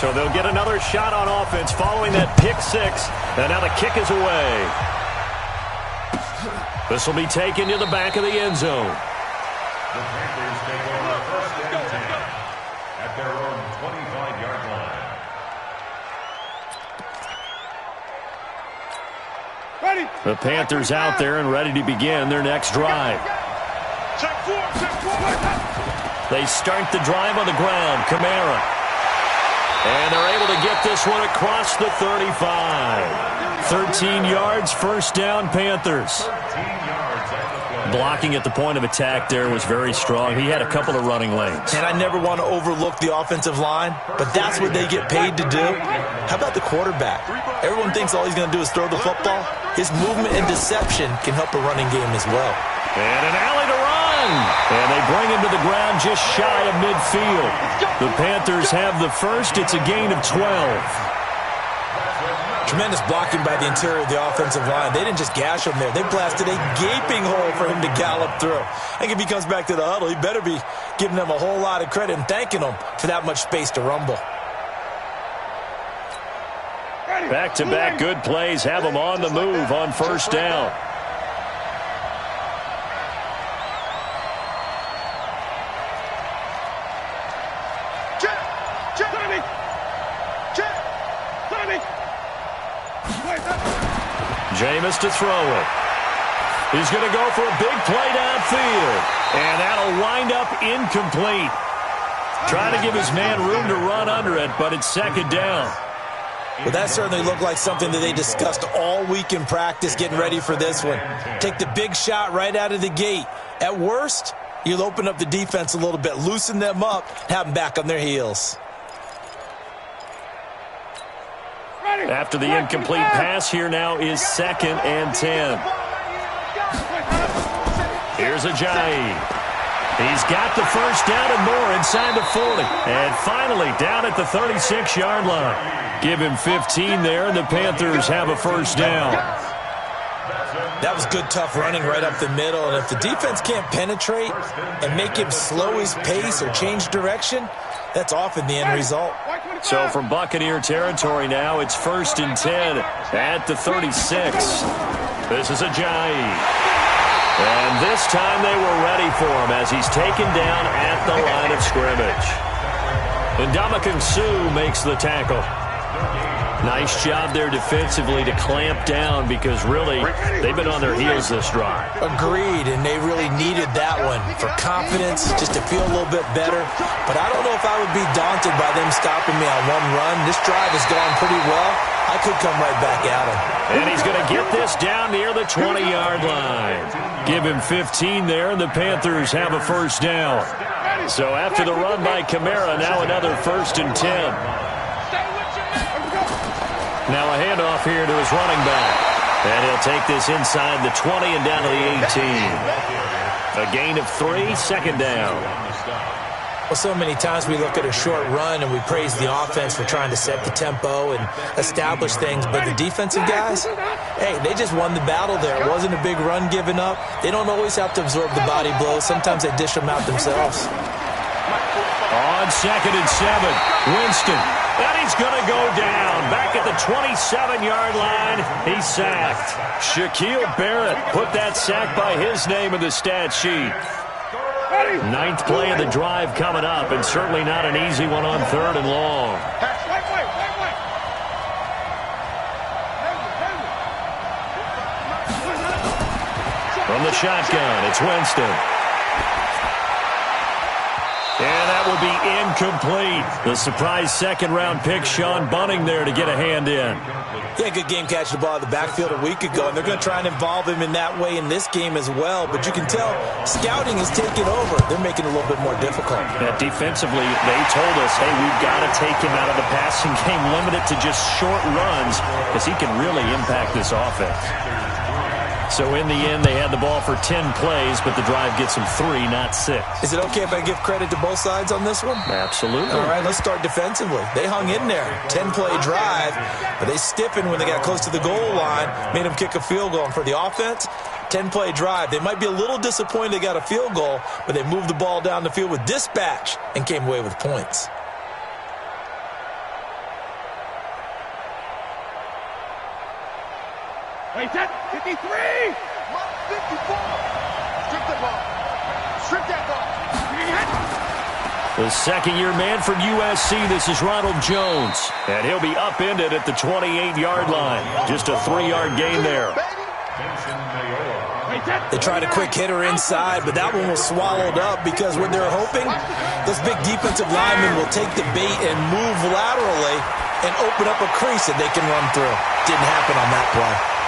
So they'll get another shot on offense following that pick six. And now the kick is away. This will be taken to the back of the end zone. The Panthers take over first and 10 at their own 25-yard line. Ready. The Panthers out there and ready to begin their next drive. Check four. They start the drive on the ground. Kamara. And they're able to get this one across the 35. 13 yards, first down, Panthers. Blocking at the point of attack there was very strong. He had a couple of running lanes. And I never want to overlook the offensive line, but that's what they get paid to do. How about the quarterback? Everyone thinks all he's going to do is throw the football. His movement and deception can help a running game as well. And an alley to run. And they bring him to the ground just shy of midfield. The Panthers have the first. It's a gain of 12. Tremendous blocking by the interior of the offensive line. They didn't just gash him there. They blasted a gaping hole for him to gallop through. I think if he comes back to the huddle, he better be giving them a whole lot of credit and thanking them for that much space to rumble. Back-to-back good plays have them on the move on first down. Jameis to throw it. He's going to go for a big play downfield. And that'll wind up incomplete. Trying to give his man room to run under it, but it's second down. Well, that certainly looked like something that they discussed all week in practice getting ready for this one. Take the big shot right out of the gate. At worst, you'll open up the defense a little bit, loosen them up, have them back on their heels. After the incomplete pass, here now is second and 10. Here's Ajayi. He's got the first down and more inside the 40. And finally down at the 36-yard line. Give him 15 there, and the Panthers have a first down. That was good, tough running right up the middle. And if the defense can't penetrate and make him slow his pace or change direction, that's often the end result. So from Buccaneer territory now, it's first and 10 at the 36. This is Ajayi. And this time they were ready for him as he's taken down at the line of scrimmage. And Ndamukong Suh makes the tackle. Nice job there defensively to clamp down because really they've been on their heels this drive. Agreed, and they really needed that one for confidence, just to feel a little bit better. But I don't know if I would be daunted by them stopping me on one run. This drive has gone pretty well. I could come right back at him. And he's going to get this down near the 20-yard line. Give him 15 there, and the Panthers have a first down. So after the run by Kamara, now another first and 10. Now a handoff here to his running back. And he'll take this inside the 20 and down to the 18. A gain of 3, second down. Well, so many times we look at a short run and we praise the offense for trying to set the tempo and establish things. But the defensive guys, hey, they just won the battle there. It wasn't a big run given up. They don't always have to absorb the body blows. Sometimes they dish them out themselves. On second and 7, Winston. And he's going to go down. Back at the 27-yard line, he's sacked. Shaquille Barrett put that sack by his name in the stat sheet. 9th play of the drive coming up, and certainly not an easy one on 3rd and long. From the shotgun, it's Winston. And that will be incomplete. The surprise second-round pick, Sean Bunting, there to get a hand in. Yeah, good game catching the ball in the backfield a week ago, and they're going to try and involve him in that way in this game as well. But you can tell scouting is taking over. They're making it a little bit more difficult. Yeah, defensively, they told us, hey, we've got to take him out of the passing game, limit it to just short runs, because he can really impact this offense. So in the end, they had the ball for 10 plays, but the drive gets them 3, not 6. Is it okay if I give credit to both sides on this one? Absolutely. All right, let's start defensively. They hung in there. 10-play drive, but they stiffened when they got close to the goal line, made them kick a field goal. And for the offense, 10-play drive. They might be a little disappointed they got a field goal, but they moved the ball down the field with dispatch and came away with points. Wait, that 53! 54! Strip that ball. Strip that ball. The second-year man from USC, this is Ronald Jones. And he'll be upended at the 28-yard line. Just a 3-yard gain there. They tried a quick hitter inside, but that one was swallowed up because what they're hoping, those big defensive linemen will take the bait and move laterally and open up a crease that they can run through. Didn't happen on that play.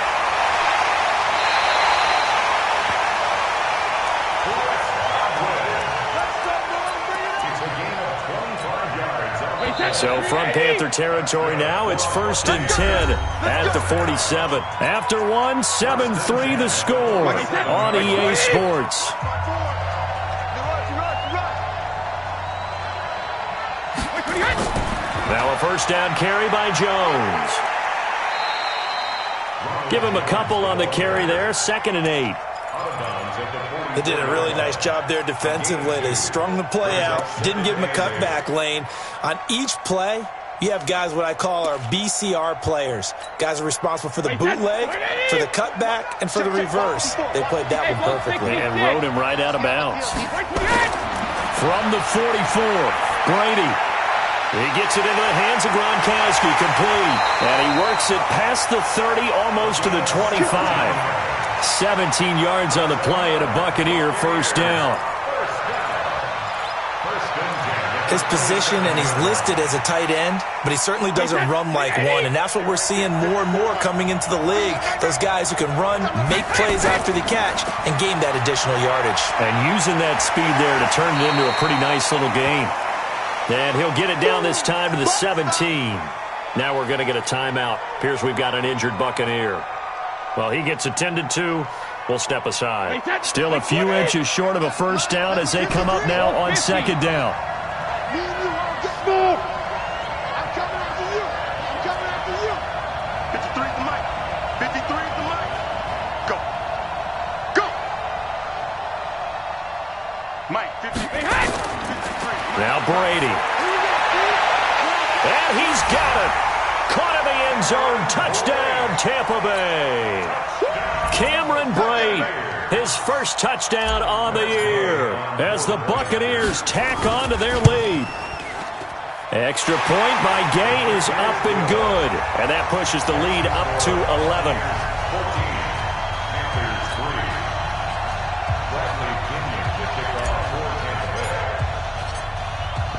So from Panther territory now, it's 1st and 10 at the 47. After one, 7-3 the score on EA Sports. Now a first down carry by Jones. Give him a couple on the carry there, 2nd and 8. They did a really nice job there defensively. They strung the play out, didn't give him a cutback lane. On each play, you have guys what I call our BCR players. Guys are responsible for the bootleg, for the cutback, and for the reverse. They played that one perfectly. And rode him right out of bounds. From the 44, Brady. He gets it into the hands of Gronkowski, complete. And he works it past the 30, almost to the 25. 17 yards on the play and a Buccaneer first down. His position, and he's listed as a tight end, but he certainly doesn't run like one, and that's what we're seeing more and more coming into the league. Those guys who can run, make plays after the catch, and gain that additional yardage. And using that speed there to turn it into a pretty nice little gain. And he'll get it down this time to the 17. Now we're going to get a timeout. Appears we've got an injured Buccaneer. Well, he gets attended to. We'll step aside. Still a few inches short of a first down as they come up now on 2nd down. I'm coming after you. I'm coming after you. 53 to Mike. 53 to Mike. Go. Go. Mike, 53. Now Brady. And he's got it. Caught in the end zone. Touchdown, Tampa Bay. Cameron Brate, his first touchdown on the year as the Buccaneers tack on to their lead. Extra point by Gay is up and good. And that pushes the lead up to 11.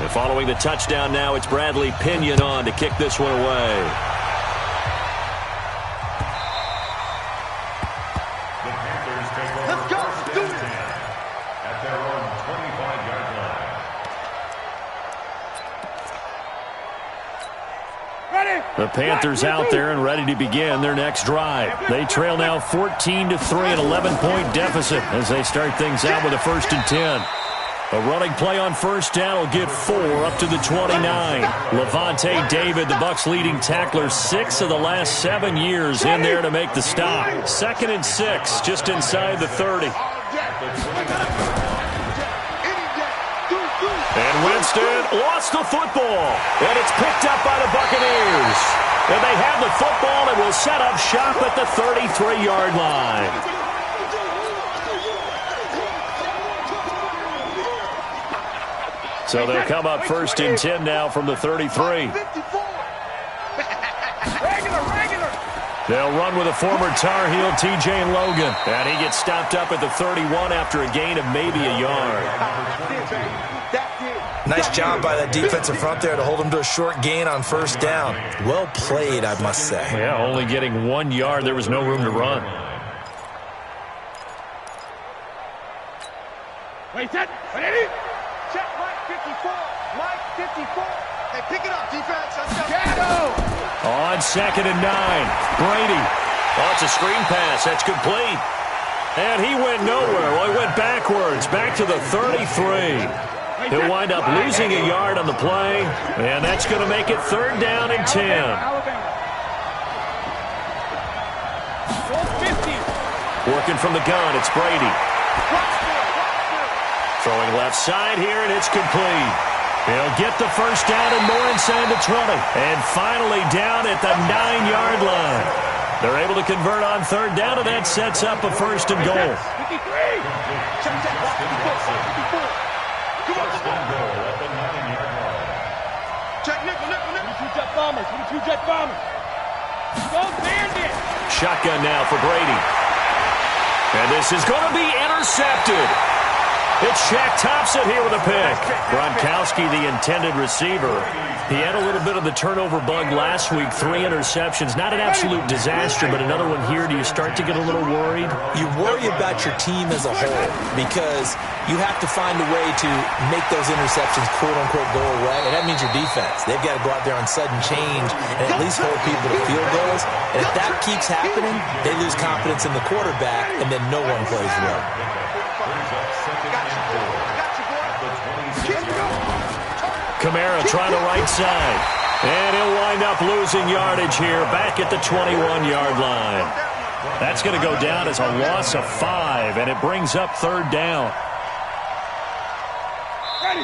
And following the touchdown now, it's Bradley Pinion on to kick this one away. The Panthers out there and ready to begin their next drive. They trail now 14-3, an 11-point deficit as they start things out with a 1st and 10. A running play on first down will get 4 up to the 29. Levante David, the Bucs' leading tackler, 6 of the last 7 years in there to make the stop. 2nd and 6, just inside the 30. And Winston lost the football. And it's picked up by the Buccaneers. And they have the football and will set up shop at the 33-yard line. So they'll come up 1st and 10 now from the 33. They'll run with a former Tar Heel, TJ Logan. And he gets stopped up at the 31 after a gain of maybe a yard. Nice job by that defensive front there to hold him to a short gain on first down. Well played, I must say. Yeah, only getting 1 yard. There was no room to run. Wait, set. Ready? Check Mike 54. Mike 54. Hey, pick it up, defense. Let's go. Shadow. On 2nd and 9. Brady. Oh, it's a screen pass. That's complete. And he went nowhere. Well, he went backwards. Back to the 33. He'll wind up losing a yard on the play. And that's going to make it 3rd down and 10. Working from the gun, it's Brady. Throwing left side here, and it's complete. He'll get the first down and more inside the 20. And finally down at the 9-yard line. They're able to convert on third down, and that sets up a first and goal. 53. Check that. 54. Come on, First and goal at the 9-yard line. check nickel. 22 jet bombers. Go bandit. Shotgun now for Brady. And this is going to be intercepted. It's Shaq Thompson here with a pick. Gronkowski, the intended receiver. He had a little bit of the turnover bug last week. 3 interceptions. Not an absolute disaster, but another one here. Do you start to get a little worried? You worry about your team as a whole because you have to find a way to make those interceptions, quote-unquote, go away, and that means your defense. They've got to go out there on sudden change and at least hold people to field goals. And if that keeps happening, they lose confidence in the quarterback, and then no one plays well. Kamara trying the right side. And he'll wind up losing yardage here back at the 21-yard line. That's going to go down as a loss of 5, and it brings up third down.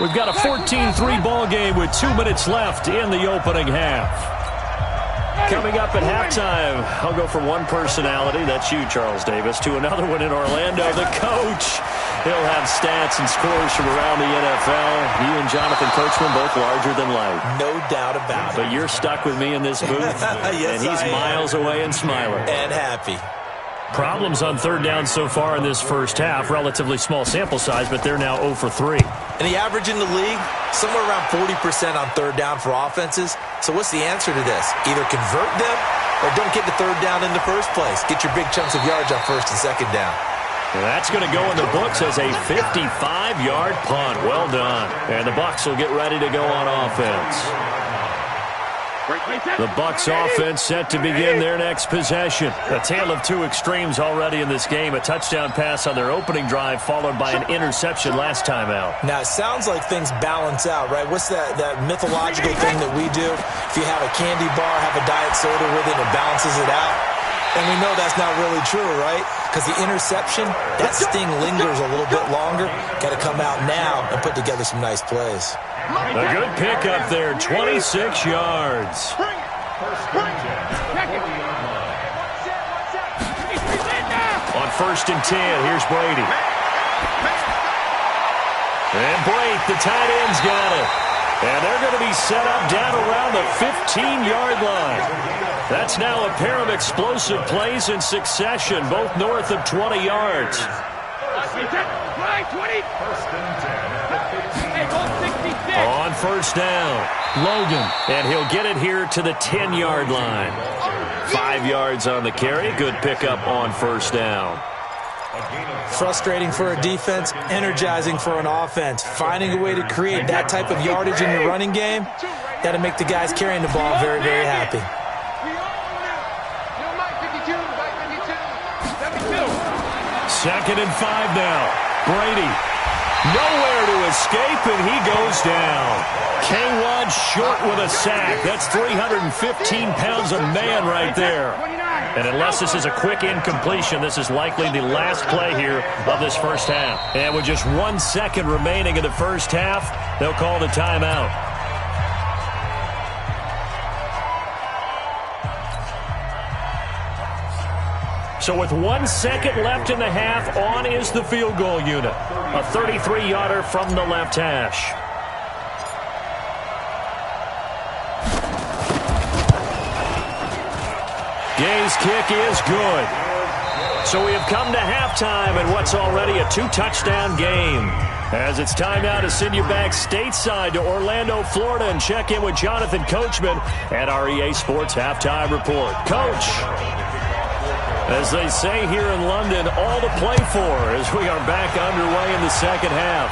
We've got a 14-3 ball game with 2 minutes left in the opening half. Coming up at halftime, I'll go from one personality, that's you, Charles Davis, to another one in Orlando, the coach. He'll have stats and scores from around the NFL. You and Jonathan Coachman, both larger than life. No doubt about it. But you're stuck with me in this booth, yes, and he's miles away and smiling. And happy. Problems on third down so far in this first half. Relatively small sample size, but they're now 0 for 3. And the average in the league, somewhere around 40% on third down for offenses. So what's the answer to this? Either convert them or don't get the third down in the first place. Get your big chunks of yards on first and second down. And that's going to go in the books as a 55-yard punt. Well done. And the Bucs will get ready to go on offense. The Bucs offense set to begin their next possession. A tale of two extremes already in this game. A touchdown pass on their opening drive followed by an interception last time out. Now, it sounds like things balance out, right? What's that mythological thing that we do? If you have a candy bar, have a diet soda with it, it balances it out. And we know that's not really true, right? Because the interception, that sting lingers a little bit longer. Got to come out now and put together some nice plays. A good pickup there, 26 yards. On first and 10, here's Brady. And Blake, the tight end's got it. And they're going to be set up down around the 15-yard line. That's now a pair of explosive plays in succession, both north of 20 yards. On first down, Logan, and he'll get it here to the 10-yard line. 5 yards on the carry, good pickup on first down. Frustrating for a defense, energizing for an offense. Finding a way to create that type of yardage in your running game, that'll make the guys carrying the ball very, very happy. Second and 5 now. Brady, nowhere to escape, and he goes down. K1 short with a sack. That's 315 pounds of man right there. And unless this is a quick incompletion, this is likely the last play here of this first half. And with just 1 second remaining in the first half, they'll call the timeout. So with 1 second left in the half, on is the field goal unit. A 33-yarder from the left hash. Gay's kick is good. So we have come to halftime in what's already a 2-touchdown game. As it's time now to send you back stateside to Orlando, Florida, and check in with Jonathan Coachman at our EA Sports Halftime Report. Coach, as they say here in London, all to play for as we are back underway in the second half.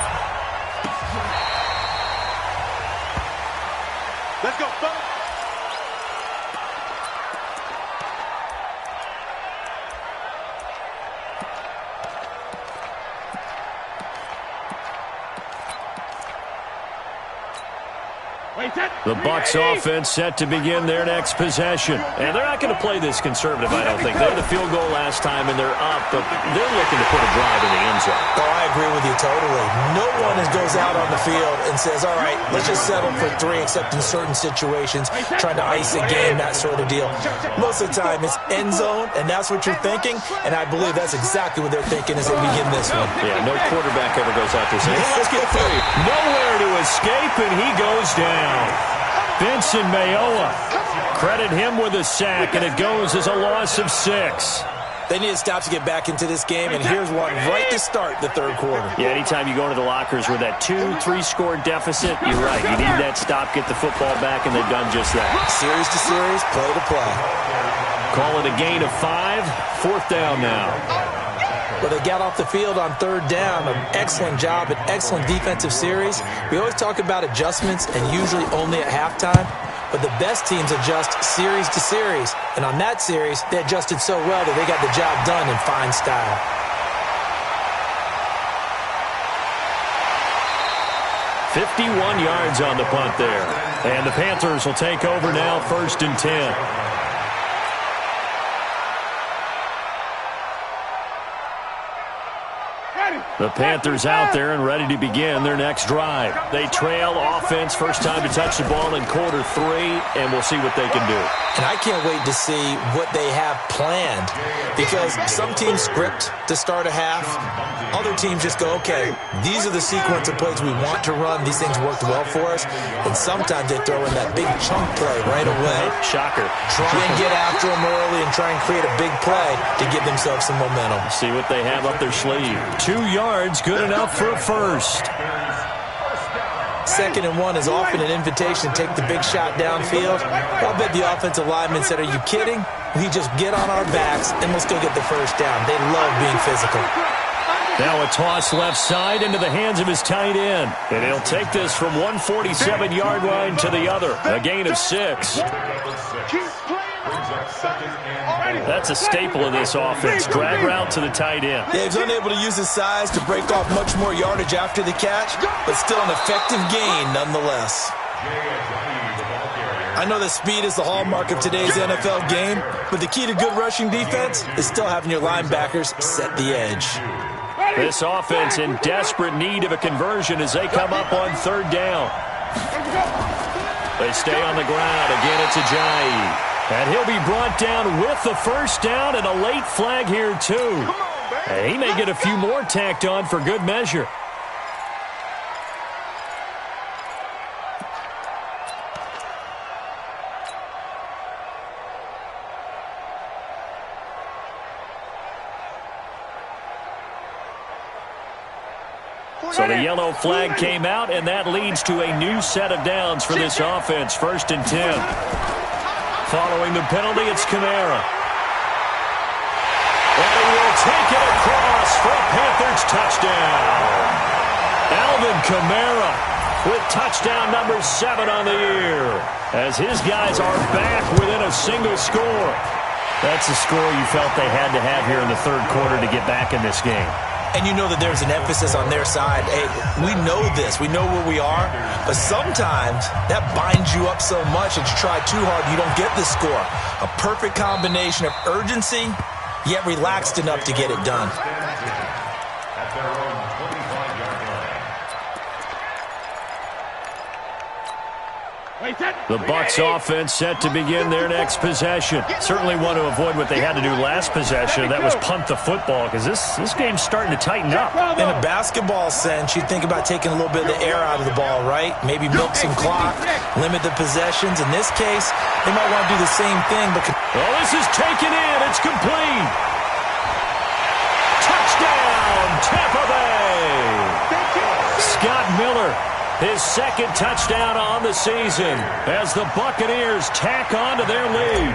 Let's go, fellas. The Bucs offense set to begin their next possession. And they're not going to play this conservative, I don't think. They had a field goal last time, and they're up, but they're looking to put a drive in the end zone. Oh, I agree with you totally. No one goes out on the field and says, all right, let's just settle for 3, except in certain situations, trying to ice a game, that sort of deal. Most of the time, it's end zone, and that's what you're thinking, and I believe that's exactly what they're thinking as they begin this one. Yeah, no quarterback ever goes out there saying, hey, let's get 3. Nowhere to escape, and he goes down. Vincent Mayoa, credit him with a sack, and it goes as a loss of 6. They need to stop to get back into this game, and here's one right to start the third quarter. Yeah, anytime you go into the lockers with that 2-3 score deficit, you're right. You need that stop, get the football back, and they've done just that. Series to series, play to play. Call it a gain of 5, 4th down now. Well, they got off the field on 3rd down. An excellent job, an excellent defensive series. We always talk about adjustments, and usually only at halftime. But the best teams adjust series to series. And on that series, they adjusted so well that they got the job done in fine style. .51 yards on the punt there. And the Panthers will take over now, 1st and 10. The Panthers out there and ready to begin their next drive. They trail offense, first time to touch the ball in quarter 3, and we'll see what they can do. And I can't wait to see what they have planned, because some teams script to start a half. Other teams just go, okay, these are the sequence of plays we want to run. These things worked well for us. And sometimes they throw in that big chunk play right away. Shocker. Try and get after them early and try and create a big play to give themselves some momentum. See what they have up their sleeve. 2 yards, good enough for a first. 2nd and 1 is often an invitation to take the big shot downfield. I'll bet the offensive lineman said, are you kidding? We just get on our backs and we'll still get the first down. They love being physical. Now a toss left side into the hands of his tight end. And he'll take this from 147-yard line to the other. A gain of 6. That's a staple of this offense. Drag route to the tight end. Yeah, he's unable to use his size to break off much more yardage after the catch, but still an effective gain nonetheless. I know that speed is the hallmark of today's NFL game, but the key to good rushing defense is still having your linebackers set the edge. This offense in desperate need of a conversion as they come up on 3rd down. They stay on the ground. Again, it's Ajayi. And he'll be brought down with the first down and a late flag here, too. And he may get a few more tacked on for good measure. So the yellow flag came out, and that leads to a new set of downs for this offense. 1st and 10. Following the penalty, it's Kamara. And he will take it across for a Panthers touchdown. Alvin Kamara with touchdown number 7 on the year, as his guys are back within a single score. That's the score you felt they had to have here in the 3rd quarter to get back in this game. And you know that there's an emphasis on their side. Hey, we know this. We know where we are. But sometimes that binds you up so much that you try too hard, you don't get the score. A perfect combination of urgency, yet relaxed enough to get it done. At their own 25-yard line. The Bucs offense set to begin their next possession. Certainly want to avoid what they had to do last possession. That was punt the football, because this game's starting to tighten up. In a basketball sense, you think about taking a little bit of the air out of the ball, right? Maybe milk some clock, limit the possessions. In this case, they might want to do the same thing. But well, this is taken in. It's complete. Touchdown, Tampa Bay. Scott Miller, his 2nd touchdown on the season as the Buccaneers tack on to their lead.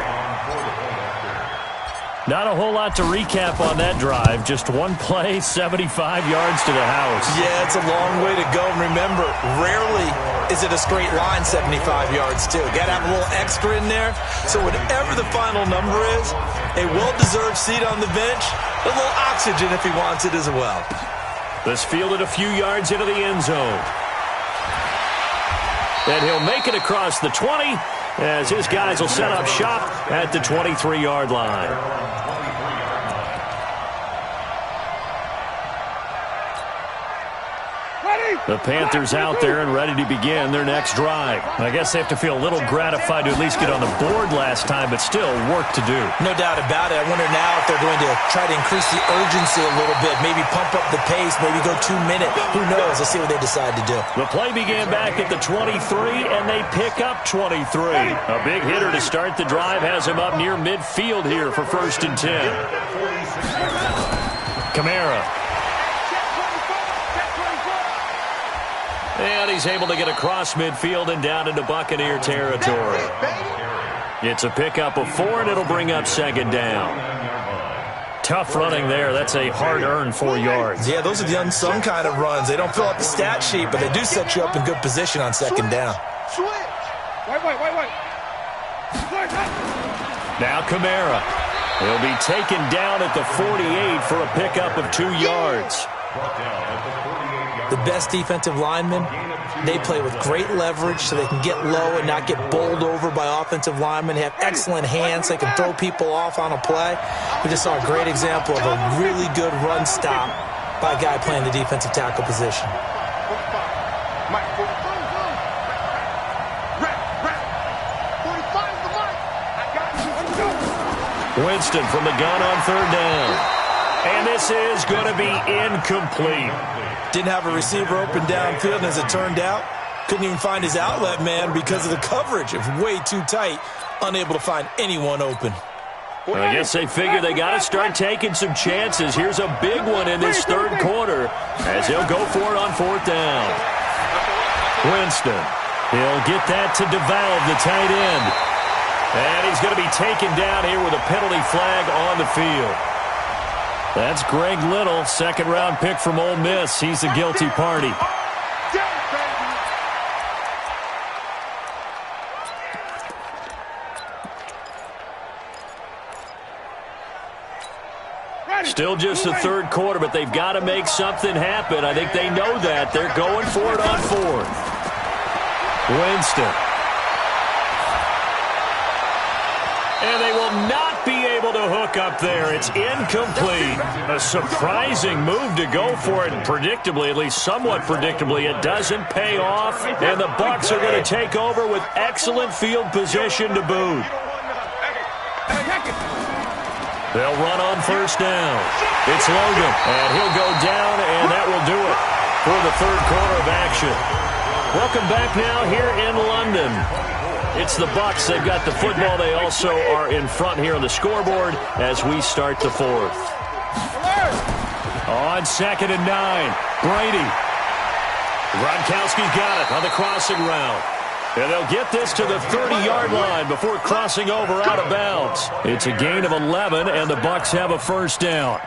Not a whole lot to recap on that drive. Just one play, 75 yards to the house. Yeah, it's a long way to go. And remember, rarely is it a straight line 75 yards, too. Got to have a little extra in there. So whatever the final number is, a well-deserved seat on the bench, a little oxygen if he wants it as well. This fielded a few yards into the end zone. And he'll make it across the 20 as his guys will set up shop at the 23-yard line. The Panthers out there and ready to begin their next drive. I guess they have to feel a little gratified to at least get on the board last time, but still work to do. No doubt about it. I wonder now if they're going to try to increase the urgency a little bit, maybe pump up the pace, maybe go 2 minute. Who knows? Let's see what they decide to do. The play began back at the 23, and they pick up 23. A big hitter to start the drive has him up near midfield here for 1st and 10. Kamara. And he's able to get across midfield and down into Buccaneer territory. It's a pickup of 4, and it'll bring up 2nd down. Tough running there. That's a hard-earned 4 yards. Yeah, those are the unsung kind of runs. They don't fill up the stat sheet, but they do set you up in good position on 2nd down. Now Kamara. He'll be taken down at the 48 for a pickup of 2 yards. The best defensive linemen, they play with great leverage so they can get low and not get bowled over by offensive linemen. They have excellent hands. They can throw people off on a play. We just saw a great example of a really good run stop by a guy playing the defensive tackle position. Winston from the gun on 3rd down. And this is going to be incomplete. Didn't have a receiver open downfield, and as it turned out, couldn't even find his outlet man because of the coverage. It was way too tight, unable to find anyone open. Well, I guess they figure they got to start taking some chances. Here's a big one in this 3rd quarter as he'll go for it on 4th down. Winston, he'll get that to DeValve, the tight end. And he's going to be taken down here with a penalty flag on the field. That's Greg Little, 2nd-round pick from Ole Miss. He's the guilty party. Still just the 3rd quarter, but they've got to make something happen. I think they know that. They're going for it on 4th. Winston. And they will not be able to hook up there. It's incomplete. A surprising move to go for it, and predictably, at least somewhat predictably, it doesn't pay off. And the Bucs are going to take over with excellent field position to boot. They'll run on 1st down. It's Logan, and he'll go down, and that will do it for the 3rd quarter of action. Welcome back now here in London. It's the Bucs. They've got the football. They also are in front here on the scoreboard as we start the 4th. On 2nd and 9, Brady. Gronkowski's got it on the crossing route. And they'll get this to the 30-yard line before crossing over out of bounds. It's a gain of 11, and the Bucs have a 1st down.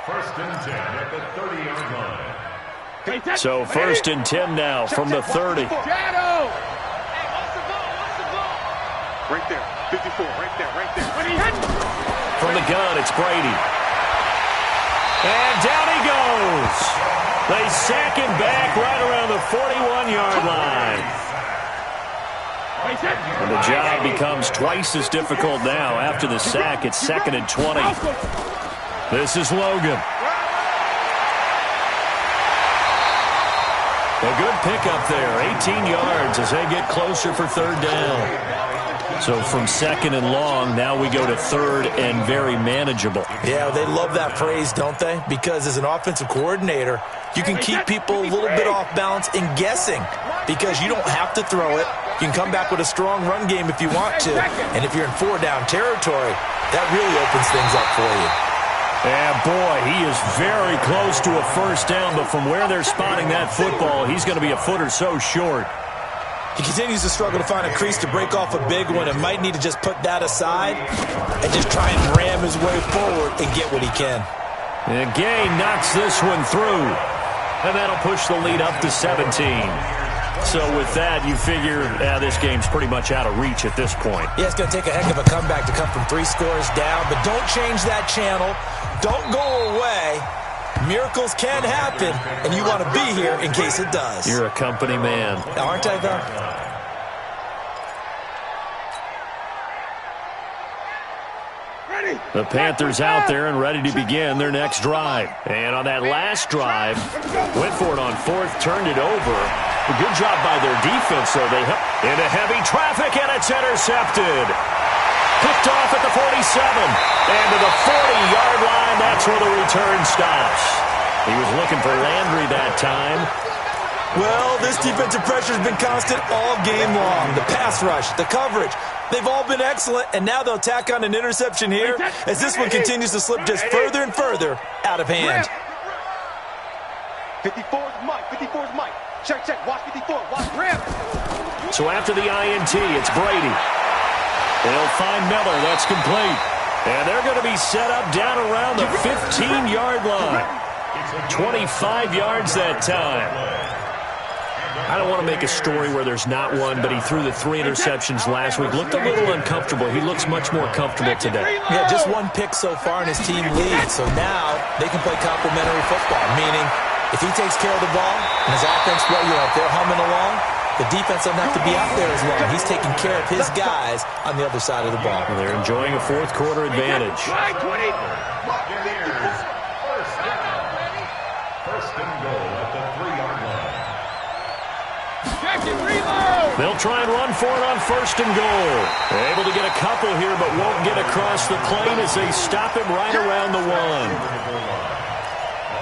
1st and 10 at the 30-yard line. So 1st and 10 now from the 30. Right there, 54, right there. From the gun, it's Brady. And down he goes. They sack him back right around the 41-yard line. And the job becomes twice as difficult now. After the sack, it's 2nd and 20. This is Logan. A good pickup there, 18 yards as they get closer for 3rd down. So from 2nd and long, now we go to 3rd and very manageable. Yeah, they love that phrase, don't they? Because as an offensive coordinator, you can keep people a little bit off balance and guessing because you don't have to throw it. You can come back with a strong run game if you want to. And if you're in 4-down territory, that really opens things up for you. And boy, he is very close to a 1st down, but from where they're spotting that football, he's going to be a foot or so short. He continues to struggle to find a crease to break off a big one and might need to just put that aside and just try and ram his way forward and get what he can. And Gay knocks this one through, and that'll push the lead up to 17. So with that, you figure this game's pretty much out of reach at this point. Yeah, it's going to take a heck of a comeback to come from 3 scores down, but don't change that channel. Don't go away. Miracles can happen, and you want to be here in case it does. You're a company man. Aren't I, though? The Panthers out there and ready to begin their next drive. And on that last drive, went for it on fourth, turned it over. A good job by their defense, though. They hit into heavy traffic, and it's intercepted. Picked off at the 47. And to the 40-yard line, that's where the return stops. He was looking for Landry that time. Well, this defensive pressure has been constant all game long. The pass rush, the coverage, they've all been excellent, and now they'll tack on an interception here as this one continues to slip just further and further out of hand. 54's Mike. 54's Mike. Check. Watch 54. Watch Graham. So after the INT, it's Brady. They'll find Miller. That's complete. And they're going to be set up down around the 15-yard line. 25 yards that time. I don't want to make a story where there's not one, but he threw the 3 interceptions last week. Looked a little uncomfortable. He looks much more comfortable today. Yeah, just one pick so far and his team leads. So now they can play complementary football, meaning if he takes care of the ball and his offense, well, if they're humming along, the defense doesn't have to be out there as long. He's taking care of his guys on the other side of the ball. Well, they're enjoying a fourth quarter advantage. First and goal at the 3-yard line. They'll try and run for it on first and goal. They're able to get a couple here, but won't get across the plane as they stop him right around the 1.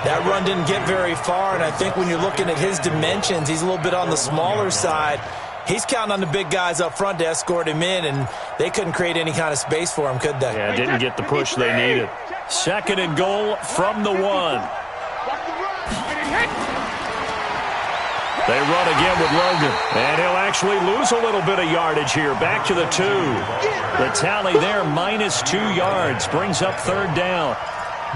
That run didn't get very far, and I think when you're looking at his dimensions, he's a little bit on the smaller side. He's counting on the big guys up front to escort him in, and they couldn't create any kind of space for him, could they? Yeah, didn't get the push they needed. Second and goal from the 1. They run again with Logan, and he'll actually lose a little bit of yardage here. Back to the 2. The tally there, -2 yards, brings up third down.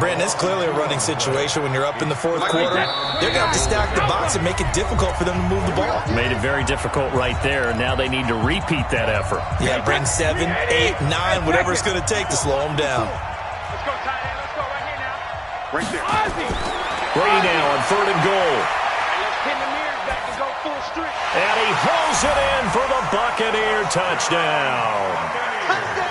Brandon, it's clearly a running situation when you're up in the fourth quarter. They're going to have to stack the box and make it difficult for them to move the ball. Made it very difficult right there. Now they need to repeat that effort. Yeah, bring 7, 8, 9, whatever it's going to take to slow them down. Let's go, tight end. Let's go right here now. Right there. Brady now on third and goal. Let's pin the mirrors back and go full streak. And he hauls it in for the Buccaneer touchdown.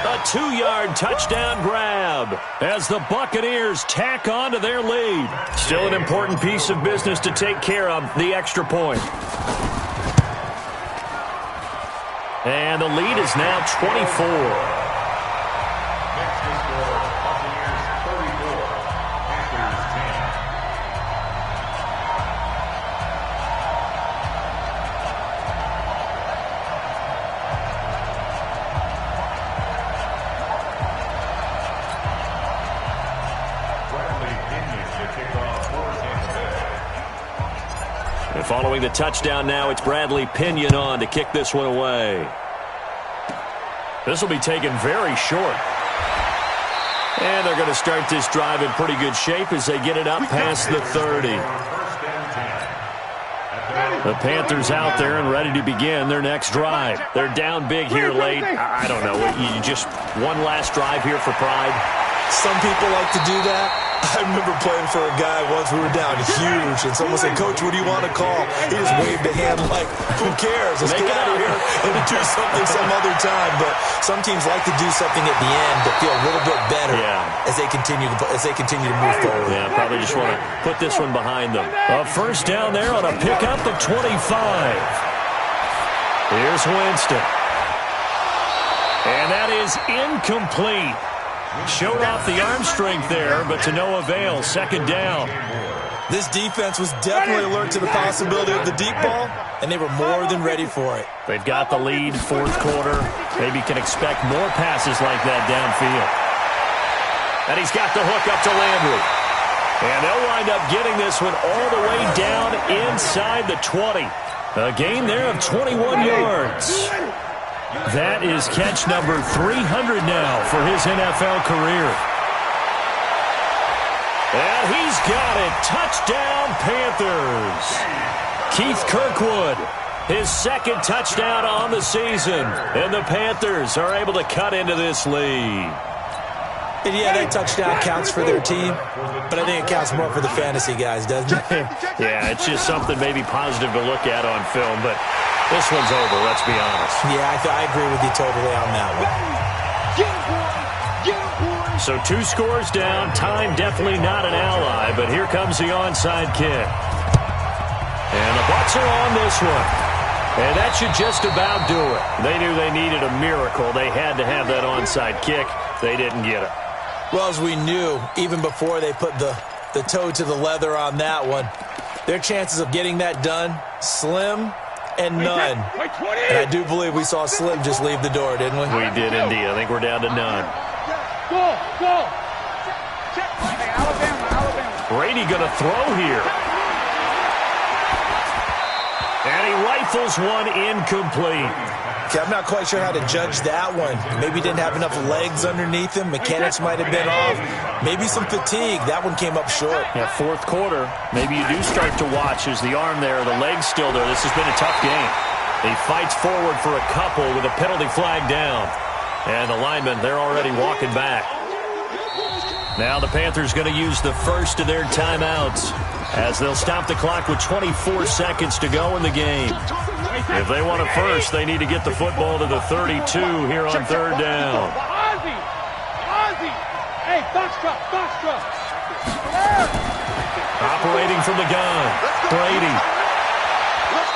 A 2-yard touchdown grab as the Buccaneers tack on to their lead. Still an important piece of business to take care of, the extra point. And the lead is now 24. Next to score, Buccaneers 34, Panthers 10. And following the touchdown now, it's Bradley Pinion on to kick this one away. This will be taken very short. And they're going to start this drive in pretty good shape as they get it up past the 30. The Panthers out there and ready to begin their next drive. They're down big here late. I don't know. You just one last drive here for pride. Some people like to do that. I remember playing for a guy once. We were down huge, and someone said, "Coach, what do you want to call?" He just waved a hand like, "Who cares? Let's get out of here and do something some other time." But some teams like to do something at the end to feel a little bit better as they continue to move forward. Yeah, probably just want to put this one behind them. A first down there on a pickup of 25. Here's Winston. And that is incomplete. Showed off the arm strength there, but to no avail. Second down. This defense was definitely alert to the possibility of the deep ball, and they were more than ready for it. They've got the lead, fourth quarter. Maybe can expect more passes like that downfield. And he's got the hook up to Landry. And they'll wind up getting this one all the way down inside the 20. A gain there of 21 yards. That is catch number 300 now for his NFL career. And he's got it. Touchdown, Panthers. Keith Kirkwood, his second touchdown on the season. And the Panthers are able to cut into this lead. And yeah, that touchdown counts for their team, but I think it counts more for the fantasy guys, doesn't it? Yeah, it's just something maybe positive to look at on film, but this one's over, let's be honest. Yeah, I agree with you totally on that one. Get him, boy! Get him, boy! So 2 scores down. Time definitely not an ally, but here comes the onside kick. And the Bucs are on this one. And that should just about do it. They knew they needed a miracle. They had to have that onside kick. They didn't get it. Well, as we knew, even before they put the toe to the leather on that one, their chances of getting that done, slim and none. And I do believe we saw Slim just leave the door, didn't we? We did indeed. I think we're down to none. Go. Alabama. Brady going to throw here. And he rifles one incomplete. Okay, I'm not quite sure how to judge that one. Maybe didn't have enough legs underneath him. Mechanics might have been off. Maybe some fatigue. That one came up short. Yeah, fourth quarter. Maybe you do start to watch as the arm there, the leg's still there. This has been a tough game. He fights forward for a couple with a penalty flag down. And the linemen, they're already walking back. Now the Panthers going to use the first of their timeouts as they'll stop the clock with 24 seconds to go in the game. If they want it first, they need to get the football to the 32 here on third down. Ozzy! Hey, box truck! Operating from the gun, Brady.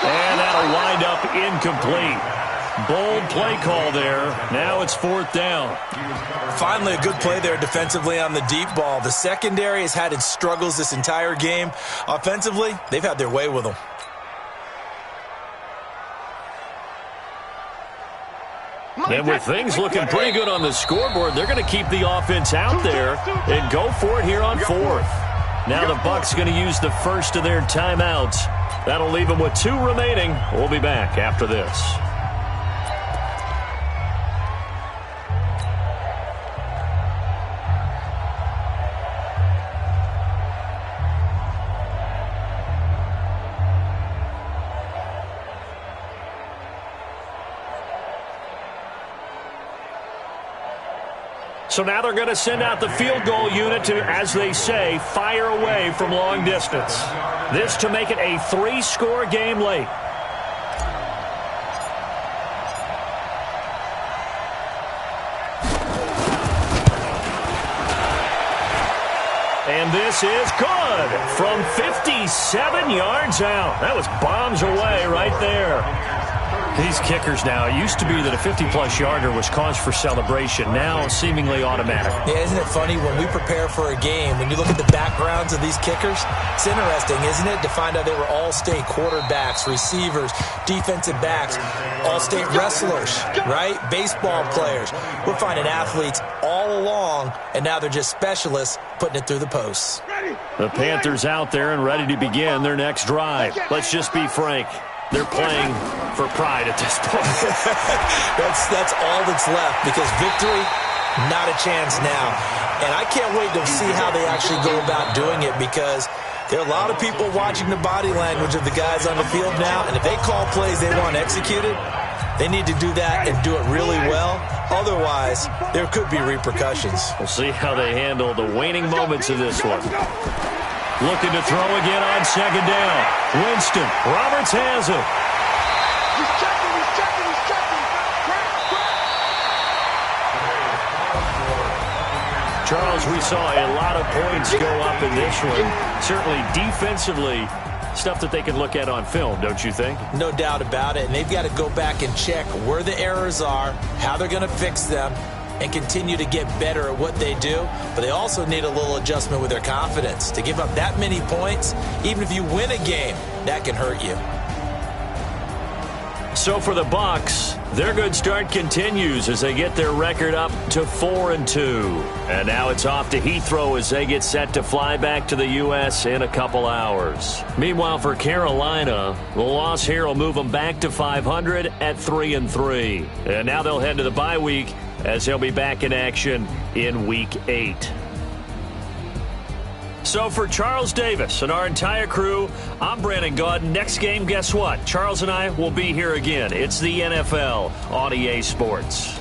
And that'll wind up incomplete. Bold play call there. Now it's fourth down. Finally, a good play there defensively on the deep ball. The secondary has had its struggles this entire game. Offensively, they've had their way with them. And with things looking pretty good on the scoreboard, they're going to keep the offense out there and go for it here on fourth. Now the Bucs going to use the first of their timeouts. That'll leave them with 2 remaining. We'll be back after this. So now they're going to send out the field goal unit to, as they say, fire away from long distance. This to make it a 3-score game late. And this is good from 57 yards out. That was bombs away right there. These kickers now, it used to be that a 50-plus yarder was cause for celebration. Now, seemingly automatic. Yeah, isn't it funny when we prepare for a game, when you look at the backgrounds of these kickers, it's interesting, isn't it, to find out they were all-state quarterbacks, receivers, defensive backs, all-state wrestlers, right? Baseball players. We're finding athletes all along, and now they're just specialists putting it through the posts. The Panthers out there and ready to begin their next drive. Let's just be frank. They're playing for pride at this point. That's all that's left, because victory, not a chance now. And I can't wait to see how they actually go about doing it, because there are a lot of people watching the body language of the guys on the field now, and if they call plays they want executed, they need to do that and do it really well. Otherwise, there could be repercussions. We'll see how they handle the waning moments of this one. Looking to throw again on second down. Winston. Roberts has it. He's checking. Charles, we saw a lot of points go up in this one. Certainly defensively, stuff that they can look at on film, don't you think? No doubt about it. And they've got to go back and check where the errors are, how they're going to fix them, and continue to get better at what they do. But they also need a little adjustment with their confidence. To give up that many points, even if you win a game, that can hurt you. So for the Bucs, their good start continues as they get their record up to 4-2. And now it's off to Heathrow as they get set to fly back to the U.S. in a couple hours. Meanwhile, for Carolina, the loss here will move them back to 500 at 3-3. And now they'll head to the bye week as they'll be back in action in Week 8. So for Charles Davis and our entire crew, I'm Brandon Gaudin. Next game, guess what? Charles and I will be here again. It's the NFL on EA Sports.